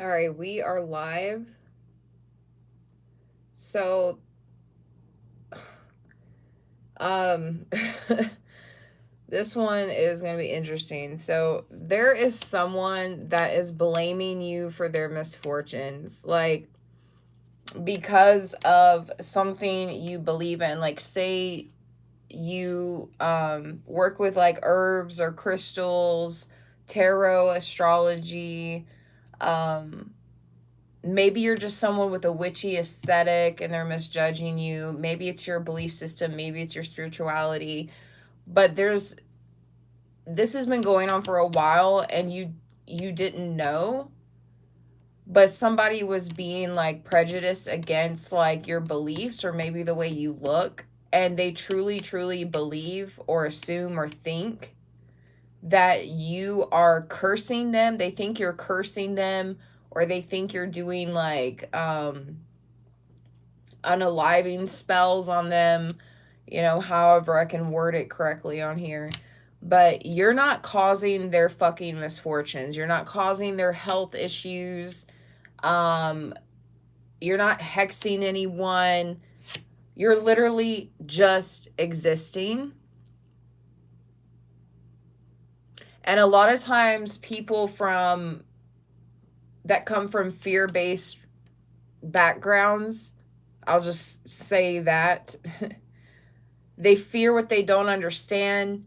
All right, we are live. So, um, this one is going to be interesting. So, there is someone that is blaming you for their misfortunes, like because of something you believe in. Like, say you work with like herbs or crystals, tarot, astrology, um maybe you're just someone with a witchy aesthetic and they're misjudging you. Maybe it's your belief system, maybe it's your spirituality. But this has been going on for a while and you didn't know, but somebody was being like prejudiced against like your beliefs or maybe the way you look, and they truly believe or assume or think that you are cursing them. They think you're cursing them, or they think you're doing like unaliving spells on them, however I can word it correctly on here. But you're not causing their fucking misfortunes. You're not causing their health issues. Um, you're not hexing anyone. You're literally just existing. And a lot of times people from that come from fear-based backgrounds, I'll just say that they fear what they don't understand.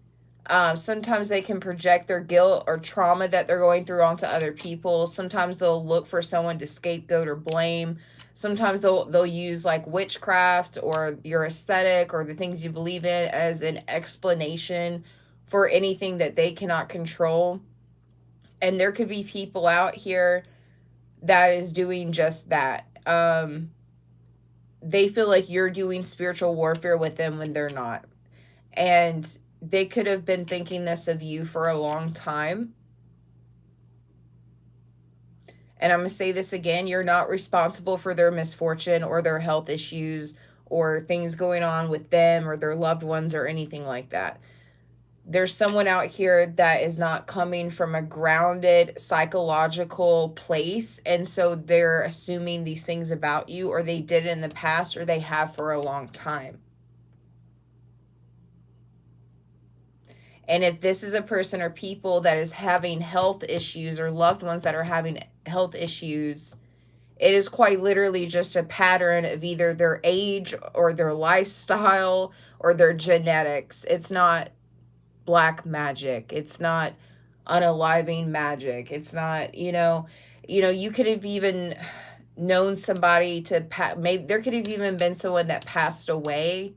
Sometimes they can project their guilt or trauma that they're going through onto other people. Sometimes they'll look for someone to scapegoat or blame. Sometimes they'll use like witchcraft or your aesthetic or the things you believe in as an explanation for anything that they cannot control. And there could be people out here that is doing just that. They feel like you're doing spiritual warfare with them when they're not. And they could have been thinking this of you for a long time. And I'm going to say this again, you're not responsible for their misfortune or their health issues or things going on with them or their loved ones or anything like that. There's someone out here that is not coming from a grounded psychological place, and so they're assuming these things about you, or they did it in the past, or they have for a long time. And if this is a person or people that is having health issues or loved ones that are having health issues, it is quite literally just a pattern of either their age or their lifestyle or their genetics. It's not black magic. It's not unaliving magic. It's not, you could have even known somebody to maybe there could have even been someone that passed away.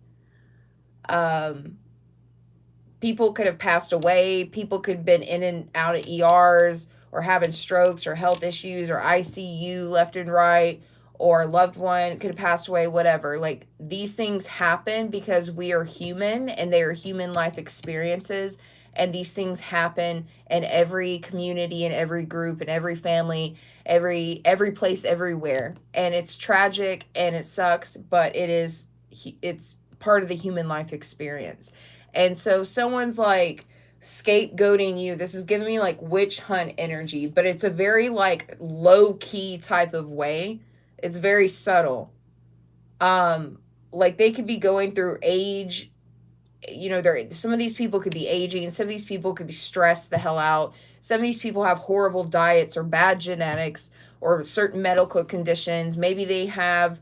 People could have passed away. People could have been in and out of ERs or having strokes or health issues or ICU left and right, or a loved one could have passed away, whatever. Like, these things happen because we are human and they are human life experiences. And these things happen in every community and every group and every family, every place, everywhere. And it's tragic and it sucks, but it's part of the human life experience. And so someone's like scapegoating you. This is giving me like witch hunt energy, but it's a very like low key type of way. It's very subtle. Like they could be going through age, there some of these people could be aging, some of these people could be stressed the hell out. Some of these people have horrible diets or bad genetics or certain medical conditions. Maybe they have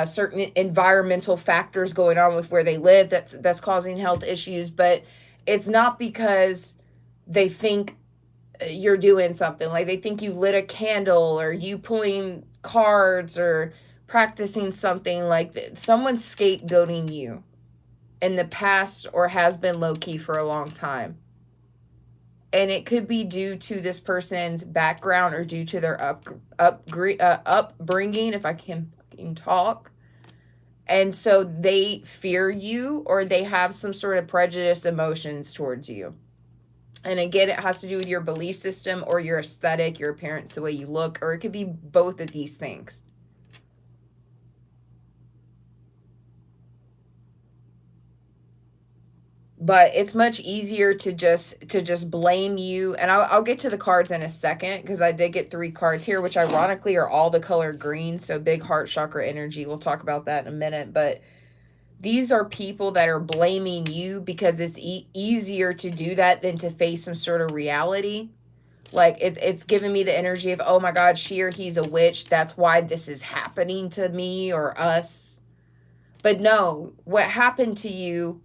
certain environmental factors going on with where they live that's causing health issues, but it's not because they think you're doing something. Like, they think you lit a candle or you pulling cards or practicing something. Like, someone's scapegoating you in the past or has been low-key for a long time. And it could be due to this person's background or due to their upbringing, if I can fucking talk. And so they fear you, or they have some sort of prejudice emotions towards you. And again, it has to do with your belief system or your aesthetic, your appearance, the way you look, or it could be both of these things. But it's much easier to just blame you. And I'll get to the cards in a second, because I did get 3 cards here, which ironically are all the color green. So big heart chakra energy. We'll talk about that in a minute. But these are people that are blaming you because it's easier to do that than to face some sort of reality. Like it's giving me the energy of, oh my God, she or he's a witch. That's why this is happening to me or us. But no, what happened to you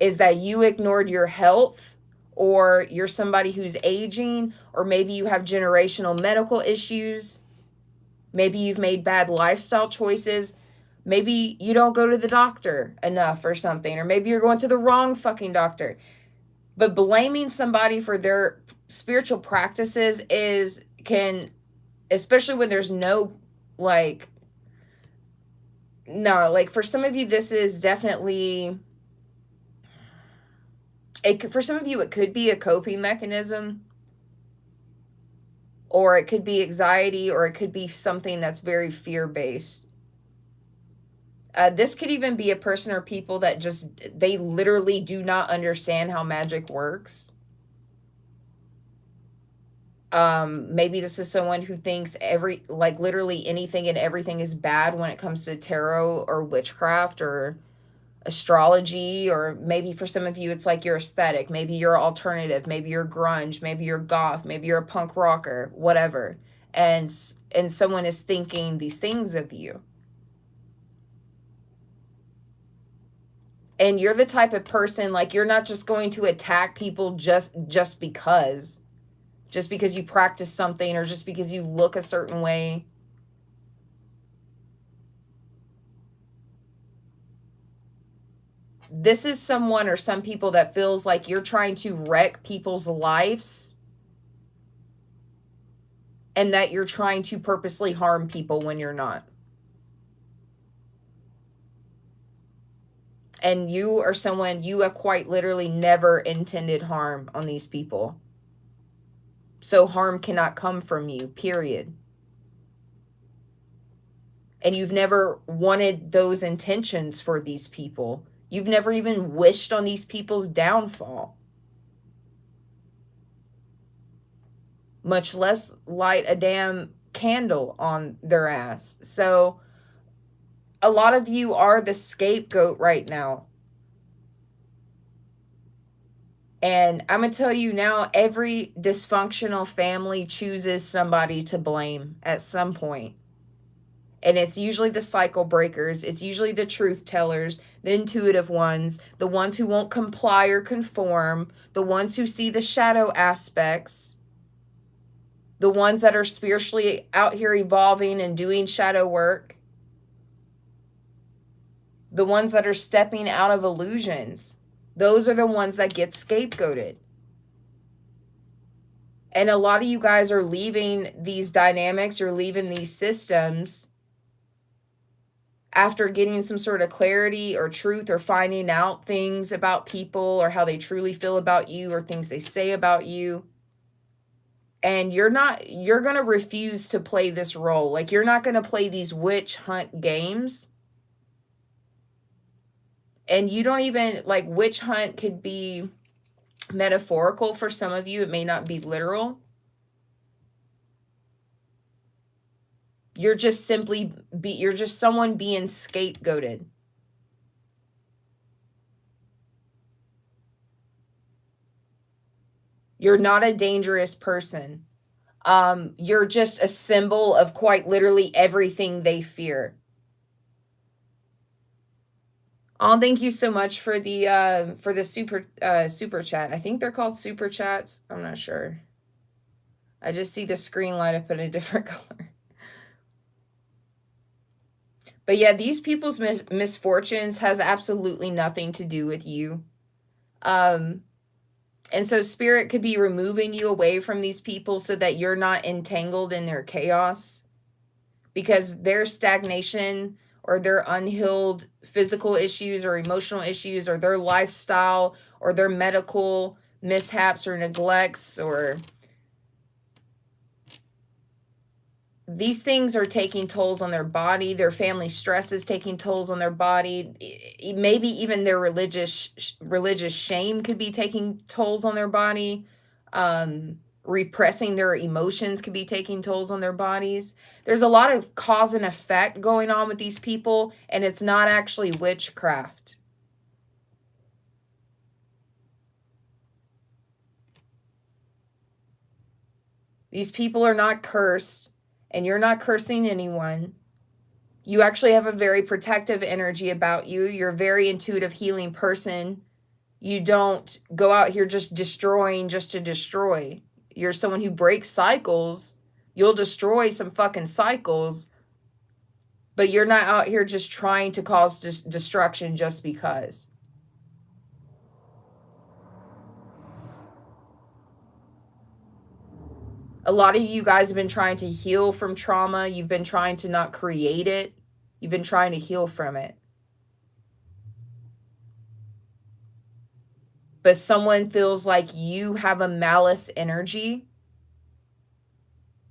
is that you ignored your health, or you're somebody who's aging, or maybe you have generational medical issues. Maybe you've made bad lifestyle choices. Maybe you don't go to the doctor enough or something, or maybe you're going to the wrong fucking doctor. But blaming somebody for their spiritual practices can, especially when there's no, like, no, like for some of you, this is definitely, for some of you, it could be a coping mechanism, or it could be anxiety, or it could be something that's very fear-based. This could even be a person or people that just, they literally do not understand how magic works. Maybe this is someone who thinks literally anything and everything is bad when it comes to tarot or witchcraft or astrology. Or maybe for some of you, it's like your aesthetic. Maybe you're alternative. Maybe you're grunge. Maybe you're goth. Maybe you're a punk rocker, whatever. And someone is thinking these things of you. And you're the type of person, like, you're not just going to attack people just because you practice something, or just because you look a certain way. This is someone or some people that feels like you're trying to wreck people's lives, and that you're trying to purposely harm people when you're not. And you are someone, you have quite literally never intended harm on these people. So harm cannot come from you, period. And you've never wanted those intentions for these people. You've never even wished on these people's downfall. Much less light a damn candle on their ass. So a lot of you are the scapegoat right now. And I'm going to tell you now, every dysfunctional family chooses somebody to blame at some point. And it's usually the cycle breakers. It's usually the truth tellers, the intuitive ones, the ones who won't comply or conform, the ones who see the shadow aspects, the ones that are spiritually out here evolving and doing shadow work, the ones that are stepping out of illusions. Those are the ones that get scapegoated. And a lot of you guys are leaving these dynamics, you're leaving these systems after getting some sort of clarity or truth, or finding out things about people, or how they truly feel about you, or things they say about you. And you're going to refuse to play this role. Like, you're not going to play these witch hunt games. And you don't even, like, witch hunt could be metaphorical for some of you. It may not be literal. You're just simply, you're just someone being scapegoated. You're not a dangerous person. You're just a symbol of quite literally everything they fear. Oh, thank you so much for the super chat. I think they're called super chats. I'm not sure. I just see the screen light up in a different color. But yeah, these people's misfortunes has absolutely nothing to do with you. And so spirit could be removing you away from these people so that you're not entangled in their chaos, because their stagnation, or their unhealed physical issues or emotional issues, or their lifestyle, or their medical mishaps or neglects, or these things are taking tolls on their body. Their family stress is taking tolls on their body. Maybe even their religious shame could be taking tolls on their body. Repressing their emotions could be taking tolls on their bodies. There's a lot of cause and effect going on with these people, and it's not actually witchcraft. These people are not cursed, and you're not cursing anyone. You actually have a very protective energy about you. You're a very intuitive, healing person. You don't go out here just destroying just to destroy. You're someone who breaks cycles. You'll destroy some fucking cycles, but you're not out here just trying to cause destruction just because. A lot of you guys have been trying to heal from trauma. You've been trying to not create it. You've been trying to heal from it. But someone feels like you have a malice energy,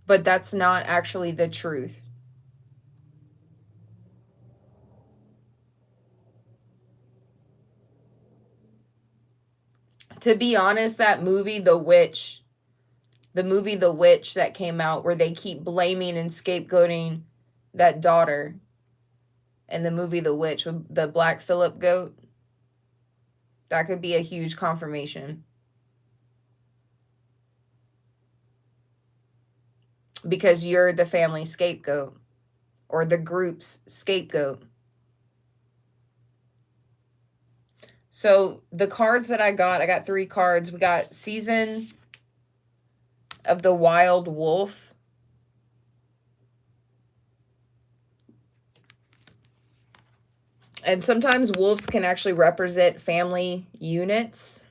but that's not actually the truth. To be honest, that movie, The Witch that came out, where they keep blaming and scapegoating that daughter, and the movie The Witch with the Black Phillip goat, that could be a huge confirmation. Because you're the family scapegoat, or the group's scapegoat. So the cards that I got 3 cards. We got Season of the Wild Wolf. And sometimes wolves can actually represent family units.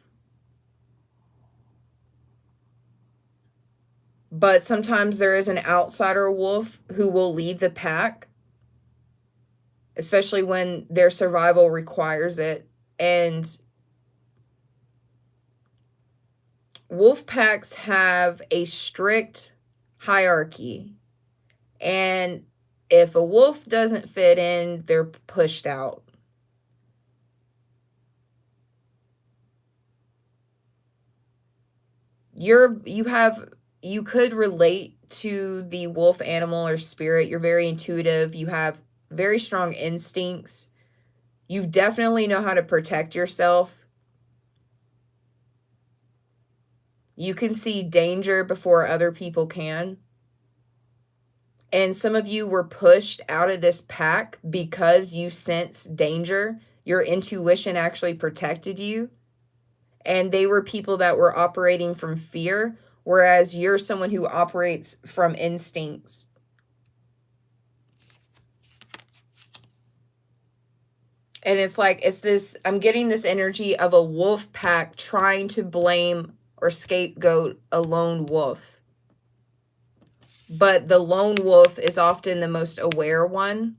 But sometimes there is an outsider wolf who will leave the pack, especially when their survival requires it. And wolf packs have a strict hierarchy. And if a wolf doesn't fit in, they're pushed out. You could relate to the wolf animal or spirit. You're very intuitive. You have very strong instincts. You definitely know how to protect yourself. You can see danger before other people can. And some of you were pushed out of this pack because you sensed danger. Your intuition actually protected you. And they were people that were operating from fear, whereas you're someone who operates from instincts. And it's like, I'm getting this energy of a wolf pack trying to blame or scapegoat a lone wolf. But the lone wolf is often the most aware one.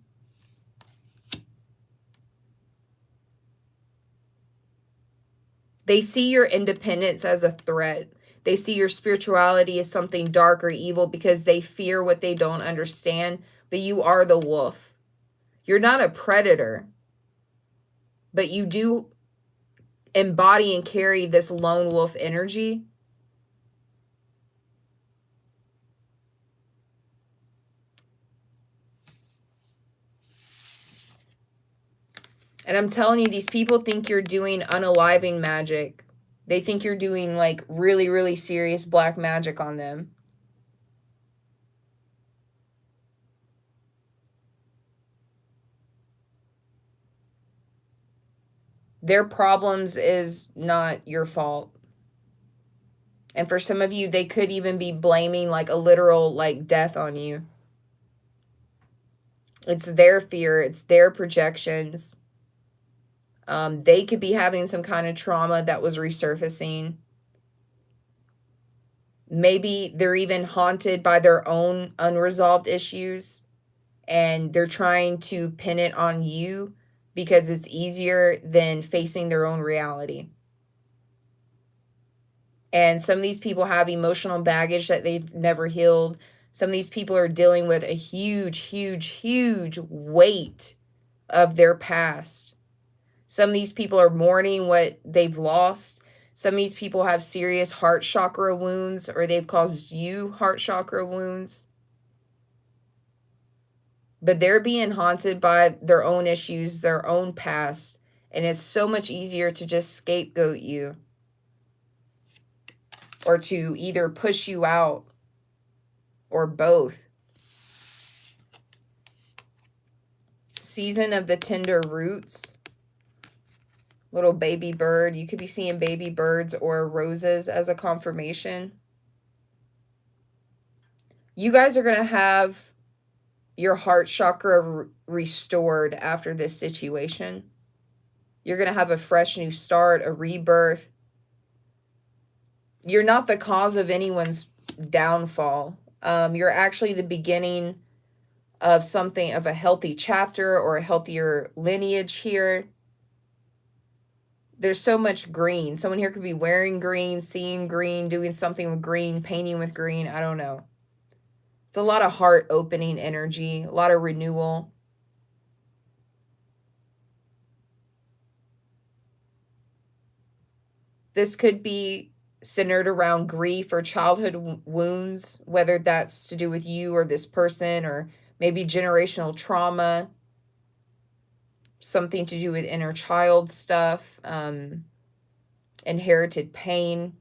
They see your independence as a threat. They see your spirituality as something dark or evil because they fear what they don't understand. But you are the wolf. You're not a predator, but you do embody and carry this lone wolf energy. And I'm telling you, these people think you're doing unaliving magic. They think you're doing like really, really serious black magic on them. Their problems is not your fault. And for some of you, they could even be blaming like a literal like death on you. It's their fear. It's their projections. They could be having some kind of trauma that was resurfacing. Maybe they're even haunted by their own unresolved issues, and they're trying to pin it on you because it's easier than facing their own reality. And some of these people have emotional baggage that they've never healed. Some of these people are dealing with a huge, huge, huge weight of their past. Some of these people are mourning what they've lost. Some of these people have serious heart chakra wounds, or they've caused you heart chakra wounds. But they're being haunted by their own issues, their own past. And it's so much easier to just scapegoat you, or to either push you out, or both. Season of the tender roots. Little baby bird. You could be seeing baby birds or roses as a confirmation. You guys are going to have your heart chakra restored after this situation. You're going to have a fresh new start, a rebirth. You're not the cause of anyone's downfall. You're actually the beginning of something, of a healthy chapter or a healthier lineage here. There's so much green. Someone here could be wearing green, seeing green, doing something with green, painting with green. I don't know. It's a lot of heart opening energy, a lot of renewal. This could be centered around grief or childhood wounds, whether that's to do with you or this person, or maybe generational trauma, something to do with inner child stuff, inherited pain.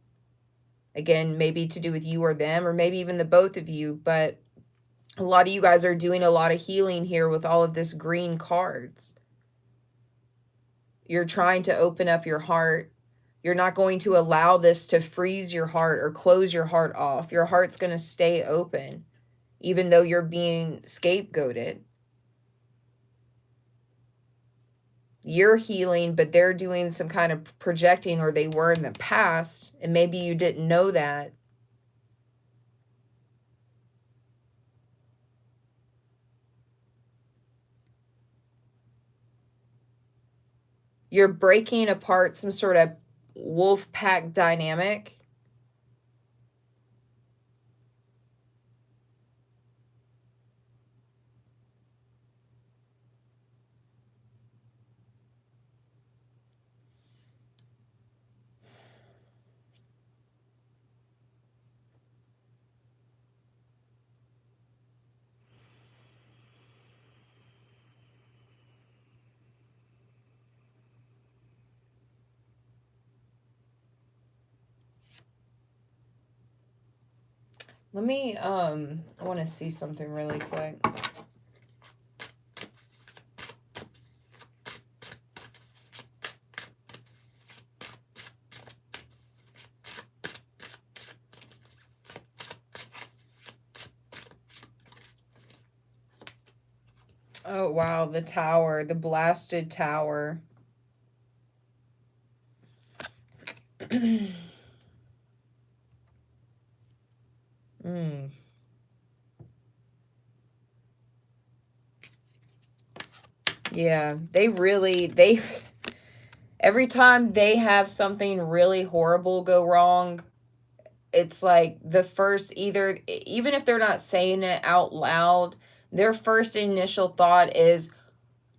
Again, maybe to do with you or them, or maybe even the both of you. But a lot of you guys are doing a lot of healing here with all of this green cards. You're trying to open up your heart. You're not going to allow this to freeze your heart or close your heart off. Your heart's going to stay open, even though you're being scapegoated. You're healing, but they're doing some kind of projecting, or they were in the past, and maybe you didn't know that. You're breaking apart some sort of wolf pack dynamic. Let me, I want to see something really quick. Oh, wow, the tower, the blasted tower. Yeah, every time they have something really horrible go wrong, it's like the first, either, even if they're not saying it out loud, their first initial thought is,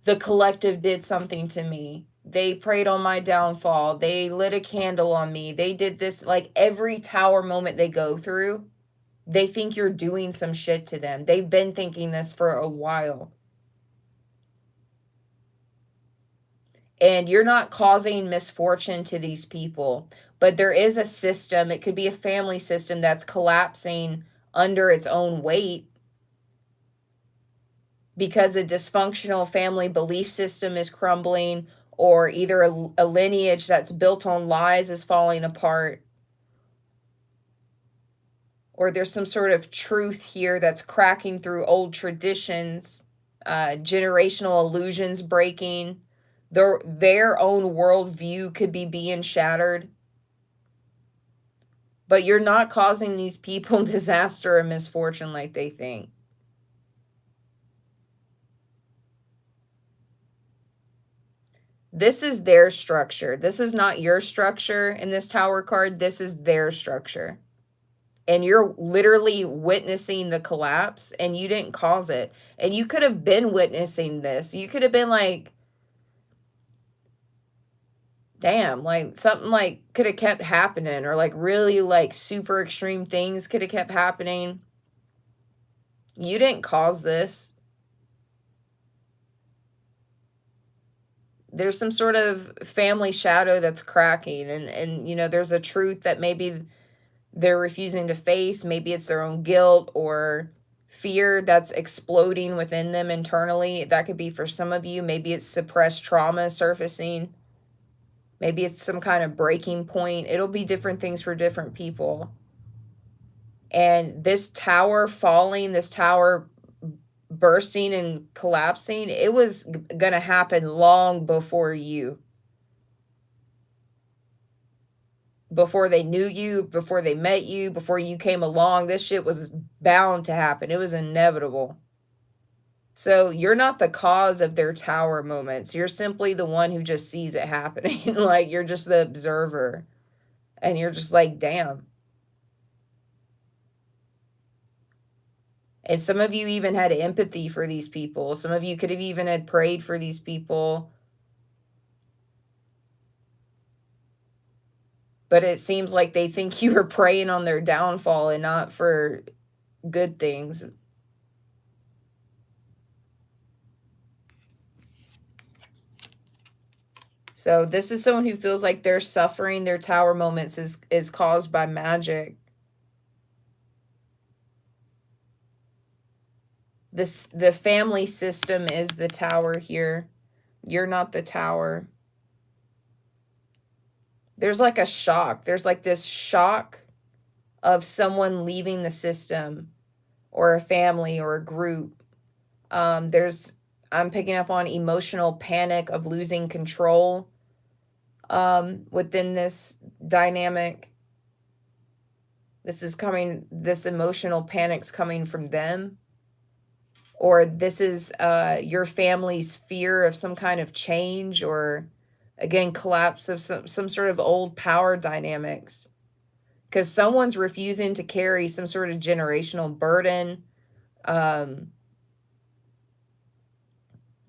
the collective did something to me. They preyed on my downfall. They lit a candle on me. They did this. Like, every tower moment they go through, they think you're doing some shit to them. They've been thinking this for a while. And you're not causing misfortune to these people, but there is a system. It could be a family system that's collapsing under its own weight, because a dysfunctional family belief system is crumbling, or either a lineage that's built on lies is falling apart, or there's some sort of truth here that's cracking through old traditions, generational illusions breaking. Their own worldview could be being shattered. But you're not causing these people disaster or misfortune like they think. This is their structure. This is not your structure in this tower card. This is their structure. and you're literally witnessing the collapse and you didn't cause it. And you could have been witnessing this. You could have been like, damn, like something like could have kept happening, or like really like super extreme things could have kept happening. You didn't cause this. There's some sort of family shadow that's cracking, and you know, there's a truth that maybe they're refusing to face. Maybe it's their own guilt or fear that's exploding within them internally. That could be for some of you. Maybe it's suppressed trauma surfacing. Maybe it's some kind of breaking point. It'll be different things for different people. And this tower falling, this tower bursting and collapsing, it was going to happen long before you. Before they knew you, before they met you, before you came along, this shit was bound to happen. It was inevitable. So you're not the cause of their tower moments. You're simply the one who just sees it happening. Like, you're just the observer. And you're just like, damn. And some of you even had empathy for these people. Some of you could have even had prayed for these people. But it seems like they think you were praying on their downfall and not for good things. So this is someone who feels like their suffering, their tower moments is caused by magic. The family system is the tower here. You're not the tower. There's like a shock. There's like this shock of someone leaving the system, or a family, or a group. I'm picking up on emotional panic of losing control within this dynamic. This emotional panic's coming from them. Or this is your family's fear of some kind of change, or again, collapse of some sort of old power dynamics. Because someone's refusing to carry some sort of generational burden.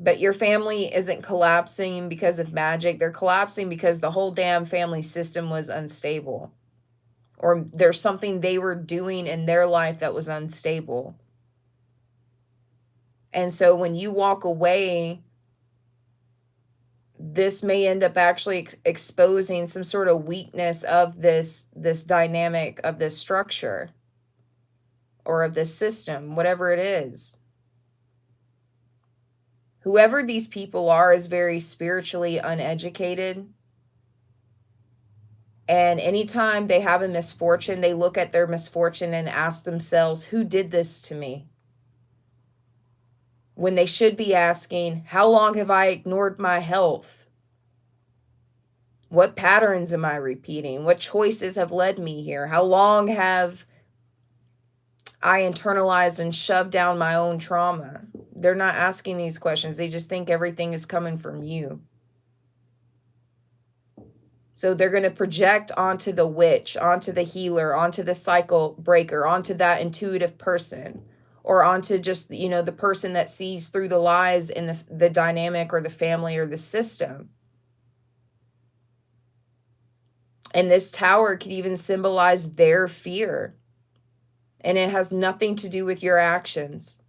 But your family isn't collapsing because of magic. They're collapsing because the whole damn family system was unstable. Or there's something they were doing in their life that was unstable. And so when you walk away, this may end up actually exposing some sort of weakness of this dynamic, of this structure, or of this system, whatever it is. Whoever these people are is very spiritually uneducated. And anytime they have a misfortune, they look at their misfortune and ask themselves, who did this to me? When they should be asking, how long have I ignored my health? What patterns am I repeating? What choices have led me here? How long have I internalized and shoved down my own trauma? They're not asking these questions. They just think everything is coming from you. So they're going to project onto the witch, onto the healer, onto the cycle breaker, onto that intuitive person, or onto just, you know, the person that sees through the lies in the dynamic, or the family, or the system. And this tower could even symbolize their fear. And it has nothing to do with your actions.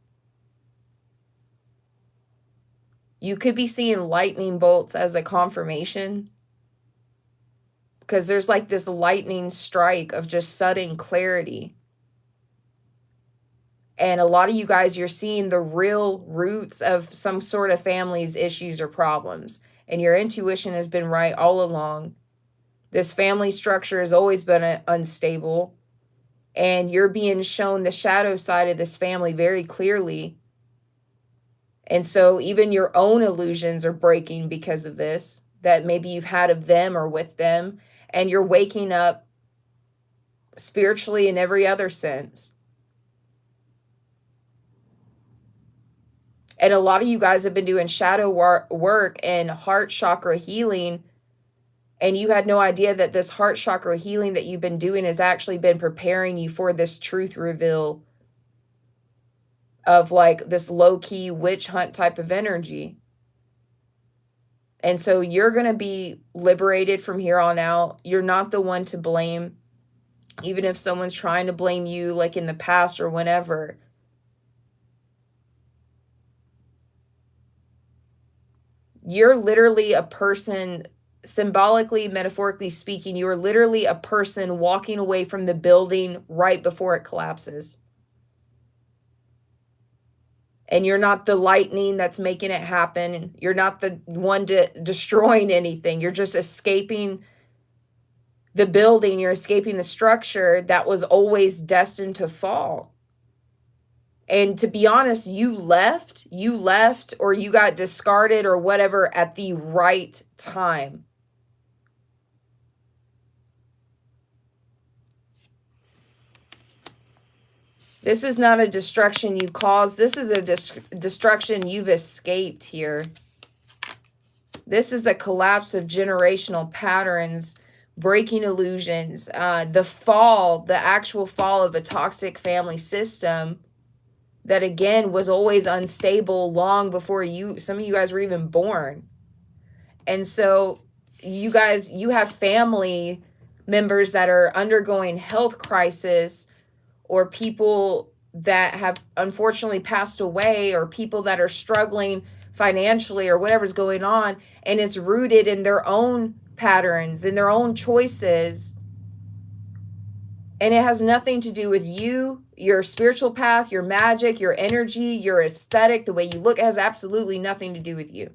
You could be seeing lightning bolts as a confirmation, because there's like this lightning strike of just sudden clarity. And a lot of you guys, you're seeing the real roots of some sort of family's issues or problems. And your intuition has been right all along. This family structure has always been unstable. And you're being shown the shadow side of this family very clearly. And so even your own illusions are breaking because of this, that maybe you've had of them or with them. And you're waking up spiritually in every other sense. And a lot of you guys have been doing shadow work and heart chakra healing. And you had no idea that this heart chakra healing that you've been doing has actually been preparing you for this truth reveal of like this low-key witch hunt type of energy. And so you're going to be liberated from here on out. You're not the one to blame. Even if someone's trying to blame you, like in the past or whenever. You're literally a person, symbolically, metaphorically speaking, you are literally a person walking away from the building right before it collapses. And you're not the lightning that's making it happen. You're not the one destroying anything. You're just escaping the building. You're escaping the structure that was always destined to fall. And to be honest, you left, or you got discarded or whatever at the right time. This is not a destruction you caused. This is a destruction you've escaped here. This is a collapse of generational patterns, breaking illusions, the fall, the actual fall of a toxic family system that, again, was always unstable long before some of you guys were even born. And so you guys, you have family members that are undergoing health crisis, or people that have unfortunately passed away, or people that are struggling financially or whatever's going on, and it's rooted in their own patterns, in their own choices. And it has nothing to do with you, your spiritual path, your magic, your energy, your aesthetic, the way you look. It has absolutely nothing to do with you.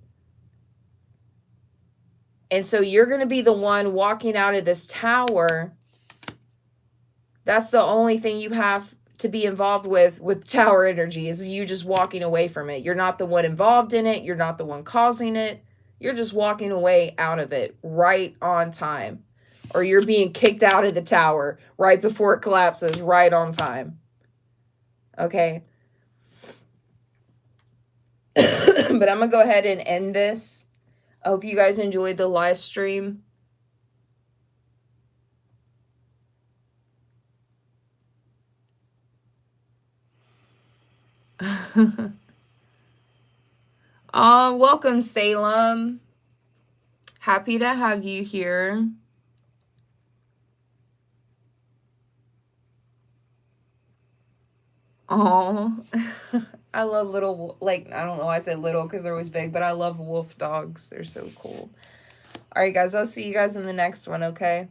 And so you're going to be the one walking out of this tower. That's the only thing you have to be involved with tower energy, is you just walking away from it. You're not the one involved in it. You're not the one causing it. You're just walking away out of it right on time. Or you're being kicked out of the tower right before it collapses, right on time. Okay. But I'm going to go ahead and end this. I hope you guys enjoyed the live stream. Welcome, Salem. Happy to have you here. Oh, I love little, like, I don't know why I said little because they're always big, but I love wolf dogs. They're so cool. All right, guys, I'll see you guys in the next one, okay?